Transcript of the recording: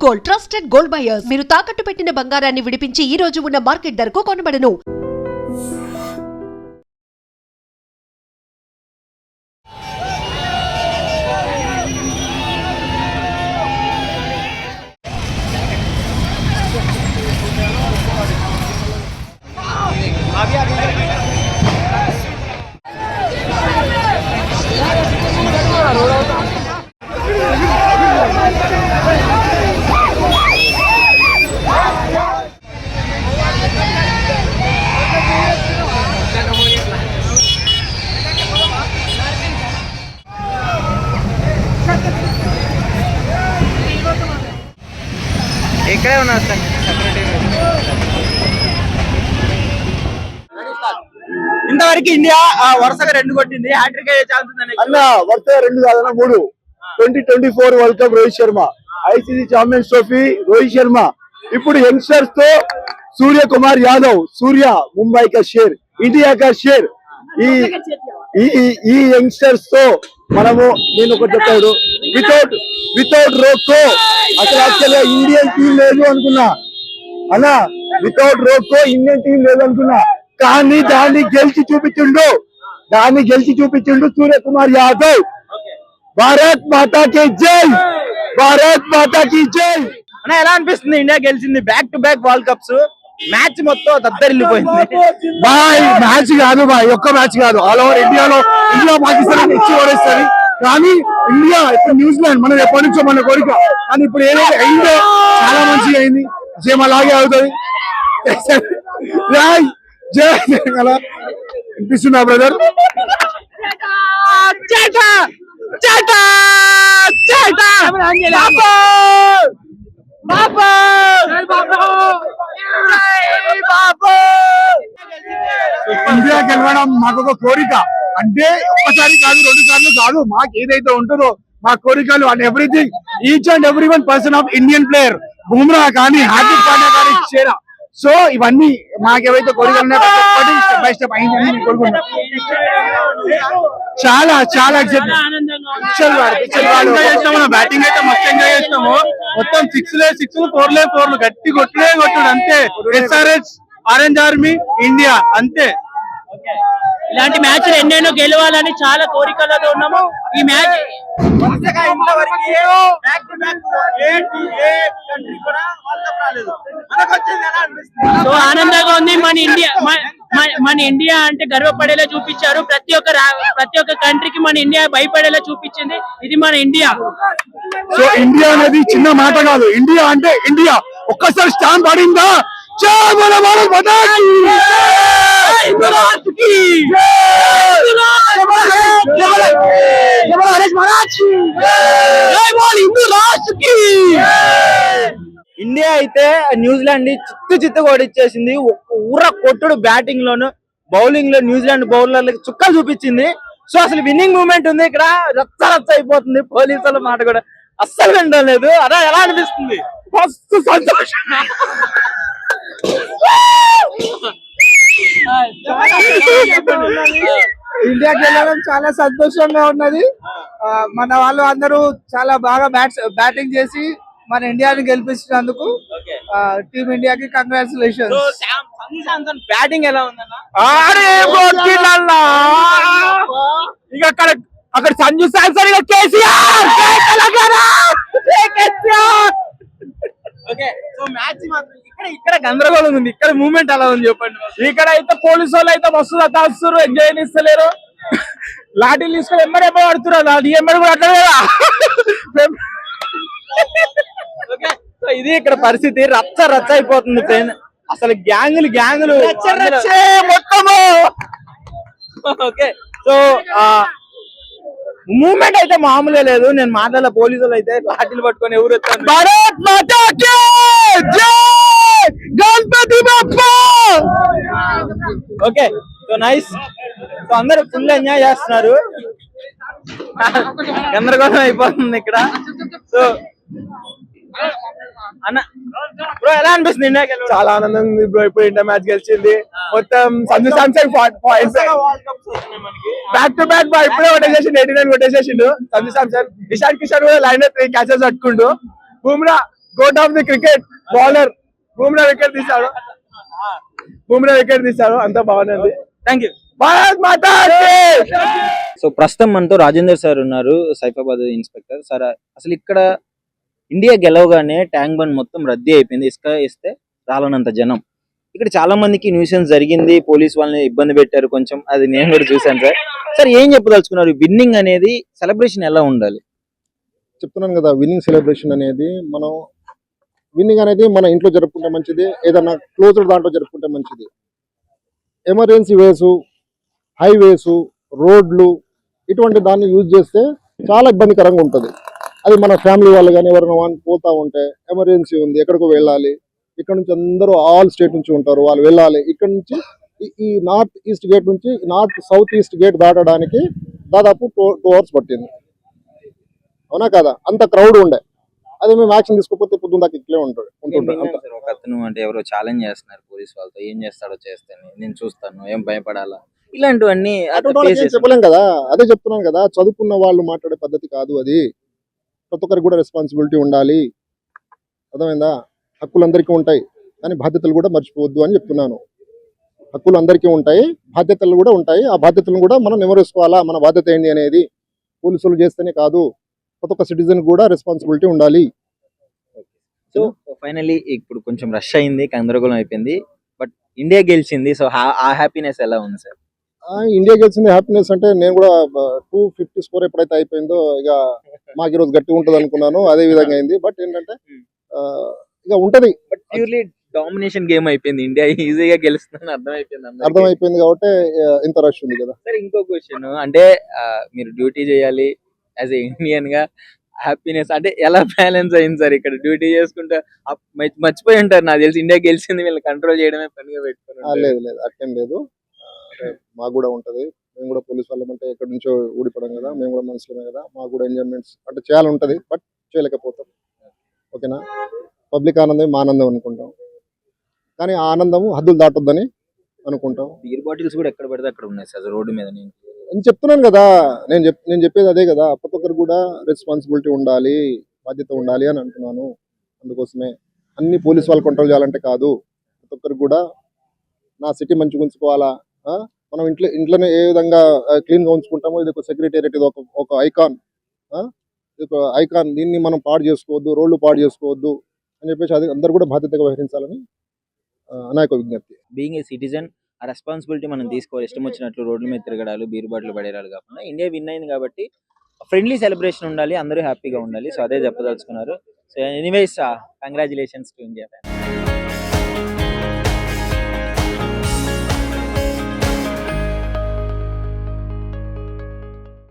Gold, trusted gold buyers. మీరు తాకట్టు పెట్టిన బంగారాన్ని విడిపించి ఈ రోజు ఉన్న మార్కెట్ ధరకు కొనబడను. ఇక్కడే ఉన్నారు సార్ ఇంతవరకు ఇండియా వరుసగా 2 కొట్టింది. హ్యాట్రిక్ అయ్యే ఛాన్స్ ఉంది అన్న. వరుసగా 2 కాదన్న 3. 2024 world cup Rohit Sharma, ICC champions trophy Rohit Sharma. ఇప్పుడు యంగ్స్టర్స్ తో సూర్య కుమార్ యాదవ్, సూర్య ముంబై కా షేర్, ఇండియా కా షేర్. ఈ యంగ్స్టర్స్ తో మనము నేను ఒకటి చెప్తాడు, వితౌట్ రోకో అసలు యాక్చువల్గా ఇండియన్ టీం లేదు అనుకున్నా అన్న. వితౌట్ రోకో ఇండియన్ టీం లేదు అనుకున్నా, కానీ దాన్ని గెలిచి చూపించిండు సూర్య కుమార్ యాదవ్. భారత్ మాతా కి జై, భారత్ మాతా కి జై. అన్న ఎలా అనిపిస్తుంది? ఇండియా గెలిచింది, back to back world cups. Match మొత్తం దద్దరిల్లిపోయింది. బాయ్ మ్యాచ్ కాదు బాయ్, ఒక్క మ్యాచ్ కాదు, ఆల్ ఓవర్ ఇండియా పాకిస్తాన్ ఇచ్చి ఓడేస్తుంది. కానీ ఇండియా ఇప్పుడు న్యూజిలాండ్ మనది ఎప్పటి నుంచో మన కోరిక, కానీ ఇప్పుడు ఏదైతే అయిందో చాలా మంచిగా అయింది. సేమ్ అలాగే అవుతుంది. జై అలా అనిపిస్తున్నా బ్రదర్. ఇండియా గెలవడం మాకు ఒక కోరిక, అంటే ఒక్కసారి కాదు 2 సార్లు కాదు, మాకు ఏదైతే ఉంటుందో మా కోరికలు and everything, each and every 1% of Indian player, Bumrah కానీ హార్దిక్ పాండ్యా కానీ చేరా. సో ఇవన్నీ మాకేవైతే కోరికలు ఉన్నాయో స్టెప్ బై స్టెప్ అయిందని కోరుకుంటున్నాం. చాలా చాలా బ్యాటింగ్ అయితే మస్తు ఎంజాయ్ చేస్తాము. మొత్తం 6 4 గట్టి కొట్టుడు అంతే. SRH, ఆరెంజ్ ఆర్మీ, ఇండియా అంతే. ఇలాంటి మ్యాచ్లు ఎన్నెన్నో గెలవాలని చాలా కోరికలతో ఉన్నాము. ఈ మ్యాచ్ సో ఆనందంగా ఉంది. మన ఇండియా అంటే గర్వపడేలా చూపించారు. ప్రతి ఒక్క కంట్రీకి మన ఇండియా భయపడేలా చూపించింది. ఇది మన ఇండియా. సో ఇండియా అనేది చిన్న మాట కాదు, ఇండియా అంటే ఇండియా. ఒక్కసారి స్టాంప్ పడిందా, ఇండియా అయితే న్యూజిలాండ్ చిత్తు ఓడిచ్చేసింది. ఊర కొట్టుడు బ్యాటింగ్ లోను, బౌలింగ్ లో న్యూజిలాండ్ బౌలర్లకి చుక్కలు చూపించింది. సో అసలు విన్నింగ్ మూమెంట్ ఉంది ఇక్కడ. రచ్చ అయిపోతుంది. పోలీసుల మాట కూడా అస్సలు వినడం లేదు. అలా ఎలా అనిపిస్తుంది? మస్తు సంతోషం. ఇండియాకి వెళ్ళడం చాలా సంతోషంగా ఉన్నది. మన వాళ్ళు అందరూ చాలా బాగా బ్యాటింగ్ చేసి మన ఇండియాని గెలిపించినందుకు టీమ్ ఇండియాకి కంగ్రాచులేషన్. బ్యాటింగ్ ఎలా ఉందన్న? ఇక అక్కడ Sanju Samson, KCR. Okay, so match మాత్రం ఇక్కడ గందరగోళం ఉంది. ఇక్కడ మూమెంట్ అలా ఉంది చెప్పండి. ఇక్కడ అయితే పోలీసు వాళ్ళు అయితే మస్తు దాస్తారు, ఎంజాయ్ ఇస్తలేరు. లాఠీలు తీసుకొని ఎమ్మడే పడుతున్నారు. అది ఎమ్మడి కూడా అట్లా ఓకే, సో ఇది ఇక్కడ పరిస్థితి. రచ్చ అయిపోతుంది ట్రైన్. అసలు గ్యాంగులు మొత్తము. ఓకే, సో మూమెంట్ అయితే మామూలుగా లేదు. నేను మాట్లాడాల పోలీసులు అయితే లాఠీలు పట్టుకొని ఎవరు భారత్ మాతా కి జై, Ganapati Bappa. Okay, so nice. So అందరూ ఫుల్ ఎంజాయ్ చేస్తున్నారు. గందరగోళం అయిపోతుంది ఇక్కడ. సో అన్న బ్రో ఎలా అనిపిస్తుంది ఇండియా గెలవడం? చాలా ఆనందంగా ఉంది బ్రో. ఇప్పుడు ఇండియా మ్యాచ్ గెలిచింది. మొత్తం Sanju Samson back to back ఇప్పుడే కొట్టేసేసిండు, 89 కొట్టేసేసిండు సంజు శాంసన్. ఇషాన్ కిషన్ కూడా లైన్ 3 క్యాచెస్ పట్టుకుండు. Bumrah goat of the cricket bowler Bumrah wicket తీశాడు అంతా బాగుంది. Thank you. Bharat Mata so ప్రస్తుతం మనతో రాజేందర్ సార్ ఉన్నారు, సైఫాబాద్ ఇన్స్పెక్టర్ సార్. అసలు ఇక్కడ ఇండియా గెలవగానే ట్యాంక్ బండ్ మొత్తం రద్దీ అయిపోయింది, ఇసుక ఇస్తే రాలనంత జనం. ఇక్కడ చాలా మందికి న్యూసెన్స్ జరిగింది, పోలీస్ వాళ్ళని ఇబ్బంది పెట్టారు కొంచెం, అది నేను కూడా చూశాను సార్. సార్ ఏం చెప్పదలుచుకున్నారు, విన్నింగ్ అనేది సెలబ్రేషన్ ఎలా ఉండాలి? చెప్తున్నాను కదా, విన్నింగ్ సెలబ్రేషన్ అనేది మన ఇంట్లో జరుపుకుంటే మంచిది, ఏదైనా క్లోజ్డ్ దాంట్లో జరుపుకుంటే మంచిది. ఎమర్జెన్సీ వేసు, హైవేసు, రోడ్లు ఇటువంటి దాన్ని యూజ్ చేస్తే చాలా ఇబ్బందికరంగా ఉంటుంది. అది మన ఫ్యామిలీ వాళ్ళు కానీ ఎవరైనా పోతా ఉంటే ఎమర్జెన్సీ ఉంది, ఎక్కడికో వెళ్ళాలి, ఇక్కడ నుంచి అందరూ ఆల్ స్టేట్ నుంచి ఉంటారు, వాళ్ళు వెళ్ళాలి. ఇక్కడ నుంచి ఈ నార్త్ ఈస్ట్ గేట్ నుంచి నార్త్ సౌత్ ఈస్ట్ గేట్ దాటడానికి దాదాపు 2 hours పట్టింది. అవునా కదా, అంత క్రౌడ్ ఉండే. అదే మేము యాక్షన్ తీసుకోకపోతే పొద్దున్న దాకా ఇట్లే ఉంటుండే. ఒక అతను అంటే ఎవరో ఛాలెంజ్ చేస్తున్నారు పోలీస్ వాళ్ళతో, ఏం చేస్తాడో చేస్తాను, నేను చూస్తాను, ఏం భయపడాలా, ఇలాంటివన్నీ చెప్పలేం కదా. అదే చెప్తున్నాను కదా, చదువుకున్న వాళ్ళు మాట్లాడే పద్ధతి కాదు అది. ప్రతి ఒక్కరికి కూడా రెస్పాన్సిబిలిటీ ఉండాలి, అర్థమైందా? హక్కులు అందరికీ ఉంటాయి, కానీ బాధ్యతలు కూడా మర్చిపోవద్దు అని చెప్తున్నాను. హక్కులు అందరికీ ఉంటాయి, బాధ్యతలు కూడా ఉంటాయి. ఆ బాధ్యతలను కూడా మనం నెమరేసుకోవాలా, మన బాధ్యత ఏంటి అనేది. పోలీసులు చేస్తేనే కాదు, ప్రతి ఒక్క సిటిజన్ కూడా రెస్పాన్సిబిలిటీ ఉండాలి. సో ఫైనల్లీ ఇప్పుడు కొంచెం రష్ అయింది, గందరగోళం అయిపోయింది, బట్ ఇండియా గెలిచింది. సో ఆ హ్యాపీనెస్ ఎలా ఉంది సార్? ఇండియా గెలిచింది హ్యాపీనెస్ అంటే, నేను కూడా 250 స్కోర్ ఎప్పుడైతే అయిపోయిందో ఇక మాకు ఈరోజు గట్టిగా ఉంటుంది అనుకున్నాను, అదే విధంగా అయింది. బట్ ఏంటంటే ఇక ఉంటది, బట్ ప్యూర్లీ డామినేషన్ గేమ్ అయిపోయింది, ఇండియా ఈజీగా గెలుస్తుందని అర్థమైపోయింది కాబట్టి ఇంత రష్ ఉంది కదా. సార్ ఇంకో క్వశ్చన్ అంటే, మీరు డ్యూటీ చేయాలి యాజ్ ఏ ఇండియన్ గా, హ్యాపీనెస్ అంటే ఎలా బ్యాలెన్స్ అయింది సార్? ఇక్కడ డ్యూటీ చేసుకుంటే మర్చిపోయి ఉంటారు నాకు తెలిసి, ఇండియా గెలిచింది వీళ్ళని కంట్రోల్ చేయడమే పనిగా పెట్టుకున్నారు. లేదు అట్లేం లేదు, మాకు కూడా ఉంటది. మేము కూడా పోలీస్ వాళ్ళం అంటే ఎక్కడి నుంచో ఊడిపడం కదా, మేము కూడా మనుషులమే కదా, మాకు కూడా ఎంజాయ్మెంట్స్ అంటే చేయాలి ఉంటది, బట్ చేయలేకపోతాం. ఓకేనా, పబ్లిక్ ఆనందం మా ఆనందం అనుకుంటాం, కానీ ఆ ఆనందము హద్దులు దాటొద్దని అనుకుంటాం. బీర్ బాటిల్స్ కూడా ఎక్కడ పడితే అక్కడ ఉన్నాయి సార్ రోడ్డు మీద. నేను చెప్తున్నాను కదా, నేను చెప్పేది అదే కదా, ప్రతి ఒక్కరు కూడా రెస్పాన్సిబిలిటీ ఉండాలి, బాధ్యత ఉండాలి అని అంటున్నాను. అందుకోసమే అన్ని పోలీస్ వాళ్ళు కంట్రోల్ చేయాలంటే కాదు, ప్రతి ఒక్కరు కూడా నా సిటీ మంచిగా ఉంచుకోవాలా. మనం ఇంట్లోనే ఏ విధంగా క్లీన్గా ఉంచుకుంటామో, ఇది ఒక సెక్రటేరియట్, ఇది ఒక ఐకాన్, ఇది ఒక ఐకాన్. దీన్ని మనం పాడు చేసుకోవద్దు, రోడ్లు పాడు చేసుకోవద్దు అని చెప్పేసి అది అందరు కూడా బాధ్యతగా వ్యవహరించాలని నా యొక్క విజ్ఞప్తి. బీయింగ్ ఏ సిటిజన్, ఆ రెస్పాన్సిబిలిటీ మనం తీసుకోవాలి. ఇష్టం వచ్చినట్లు రోడ్ల మీద తిరగడాలు, బీర్ బాటిల్ పడేరాలు కాకుండా ఇండియా విన్ అయింది కాబట్టి ఫ్రెండ్లీ సెలబ్రేషన్ ఉండాలి, అందరూ హ్యాపీగా ఉండాలి. సో అదే చెప్పదలుచుకున్నారు. So anyways congratulations to India.